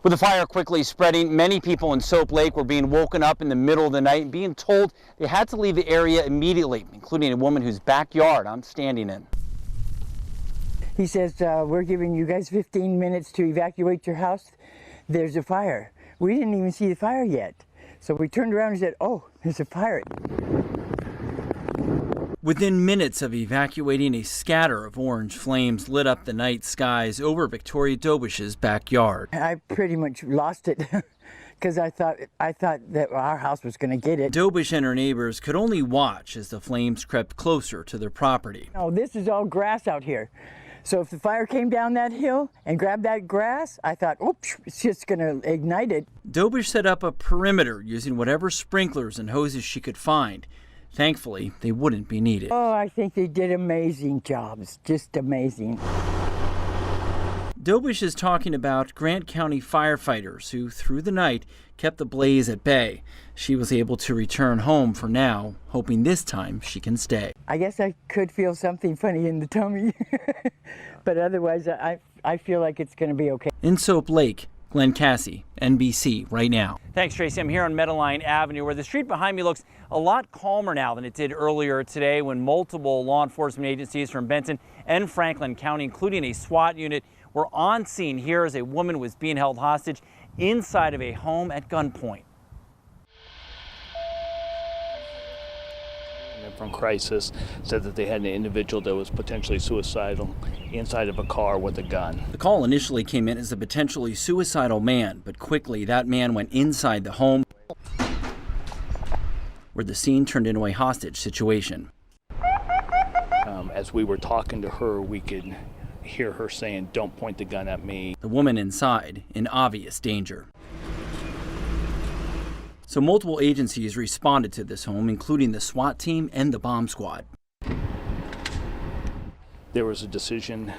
With the fire quickly spreading, many people in Soap Lake were being woken up in the middle of the night and being told they had to leave the area immediately, including a woman whose backyard I'm standing in. He says, we're giving you guys 15 minutes to evacuate your house. There's a fire. We didn't even see the fire yet. So we turned around and said, oh, there's a fire. Within minutes of evacuating, a scatter of orange flames lit up the night skies over Victoria Dobish's backyard. I pretty much lost it because I thought that our house was going to get it. Dobish and her neighbors could only watch as the flames crept closer to their property. Oh, this is all grass out here. So if the fire came down that hill and grabbed that grass, I thought, oops, it's just going to ignite it. Dobish set up a perimeter using whatever sprinklers and hoses she could find. Thankfully, they wouldn't be needed. Oh, I think they did amazing jobs, just amazing. Dobish is talking about Grant County firefighters who, through the night, kept the blaze at bay. She was able to return home for now, hoping this time she can stay. I guess I could feel something funny in the tummy, but otherwise I feel like it's going to be okay. In Soap Lake, Glenn Cassie, NBC Right Now. Thanks, Tracy. I'm here on Meadowline Avenue, where the street behind me looks a lot calmer now than it did earlier today when multiple law enforcement agencies from Benton and Franklin County, including a SWAT unit, were on scene here as a woman was being held hostage inside of a home at gunpoint. From Crisis said that they had an individual that was potentially suicidal inside of a car with a gun. The call initially came in as a potentially suicidal man, but quickly that man went inside the home, where the scene turned into a hostage situation. As we were talking to her, we could hear her saying, "Don't point the gun at me." The woman inside in obvious danger. So multiple agencies responded to this home, including the SWAT team and the bomb squad. There was a decision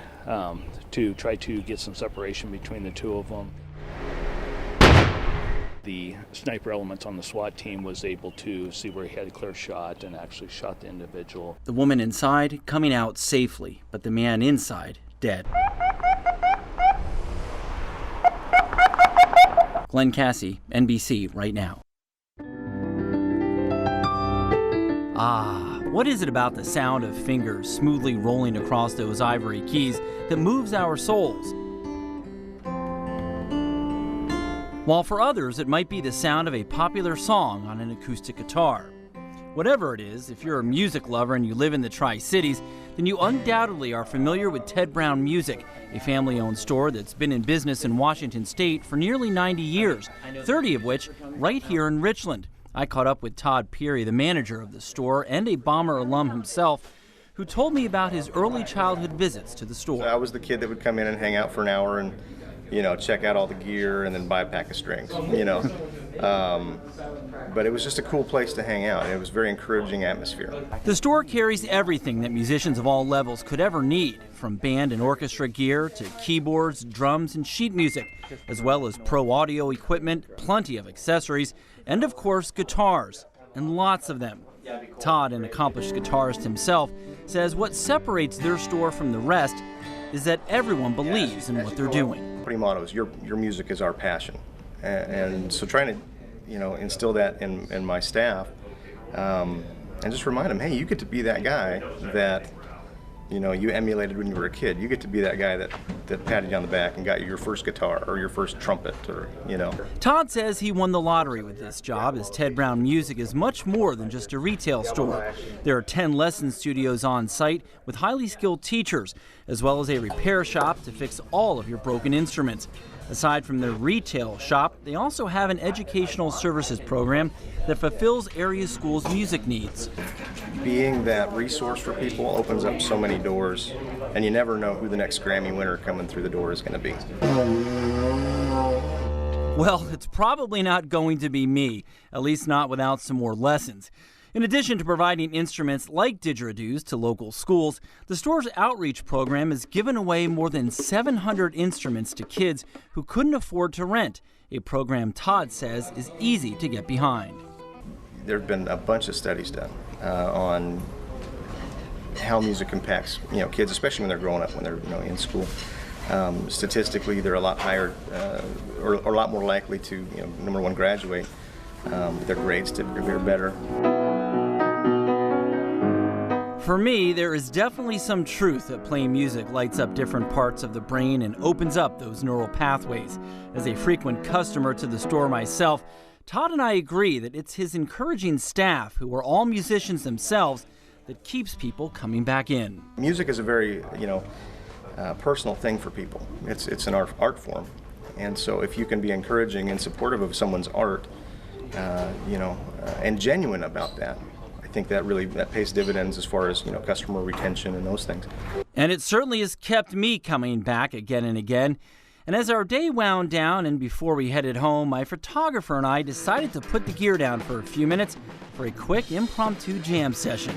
to try to get some separation between the two of them. The sniper elements on the SWAT team was able to see where he had a clear shot and actually shot the individual. The woman inside coming out safely, but the man inside dead. Glenn Cassie, NBC Right Now. Ah, what is it about the sound of fingers smoothly rolling across those ivory keys that moves our souls? While for others, it might be the sound of a popular song on an acoustic guitar. Whatever it is, if you're a music lover and you live in the Tri-Cities, then you undoubtedly are familiar with Ted Brown Music, a family-owned store that's been in business in Washington State for nearly 90 years, 30 of which right here in Richland. I caught up with Todd Peary, the manager of the store and a Bomber alum himself, who told me about his early childhood visits to the store. So I was the kid that would come in and hang out for an hour and, check out all the gear and then buy a pack of strings, But it was just a cool place to hang out. It was a very encouraging atmosphere. The store carries everything that musicians of all levels could ever need, from band and orchestra gear to keyboards, drums, and sheet music, as well as pro audio equipment, plenty of accessories, and of course guitars, and lots of them. Todd, an accomplished guitarist himself, says what separates their store from the rest is that everyone believes in what they're doing. Pretty motto is your music is our passion, and so trying to instill that in my staff, and just remind them, hey, you get to be that guy that you emulated when you were a kid. You get to be that guy that patted you on the back and got you your first guitar or your first trumpet, or Todd says he won the lottery with this job, as Ted Brown Music is much more than just a retail store. There are 10 lesson studios on site with highly skilled teachers, as well as a repair shop to fix all of your broken instruments. Aside from their retail shop, they also have an educational services program that fulfills area schools' music needs. Being that resource for people opens up so many doors, and you never know who the next Grammy winner coming through the door is going to be. Well, it's probably not going to be me, at least not without some more lessons. In addition to providing instruments like didgeridoos to local schools, the store's outreach program has given away more than 700 instruments to kids who couldn't afford to rent, a program Todd says is easy to get behind. There have been a bunch of studies done on how music impacts kids, especially when they're growing up, when they're in school. Statistically, they're a lot higher or a lot more likely to, number one, graduate. Their grades typically are better. For me, there is definitely some truth that playing music lights up different parts of the brain and opens up those neural pathways. As a frequent customer to the store myself, Todd and I agree that it's his encouraging staff, who are all musicians themselves, that keeps people coming back in. Music is a very, personal thing for people. It's an art form. And so if you can be encouraging and supportive of someone's art, and genuine about that, I think that pays dividends as far as, customer retention and those things. And it certainly has kept me coming back again and again. And as our day wound down and before we headed home, my photographer and I decided to put the gear down for a few minutes for a quick impromptu jam session.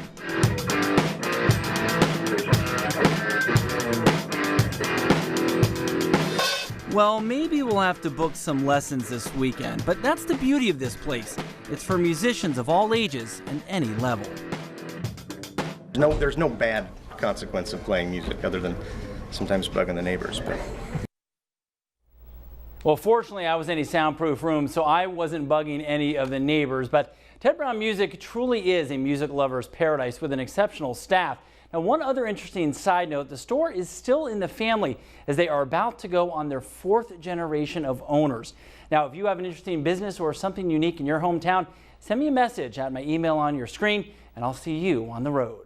Well, maybe we'll have to book some lessons this weekend, but that's the beauty of this place. It's for musicians of all ages and any level. There's no bad consequence of playing music other than sometimes bugging the neighbors. But. Well, fortunately, I was in a soundproof room, so I wasn't bugging any of the neighbors. But Ted Brown Music truly is a music lover's paradise with an exceptional staff. Now, one other interesting side note, the store is still in the family as they are about to go on their 4th generation of owners. Now, if you have an interesting business or something unique in your hometown, send me a message at my email on your screen, and I'll see you on the road.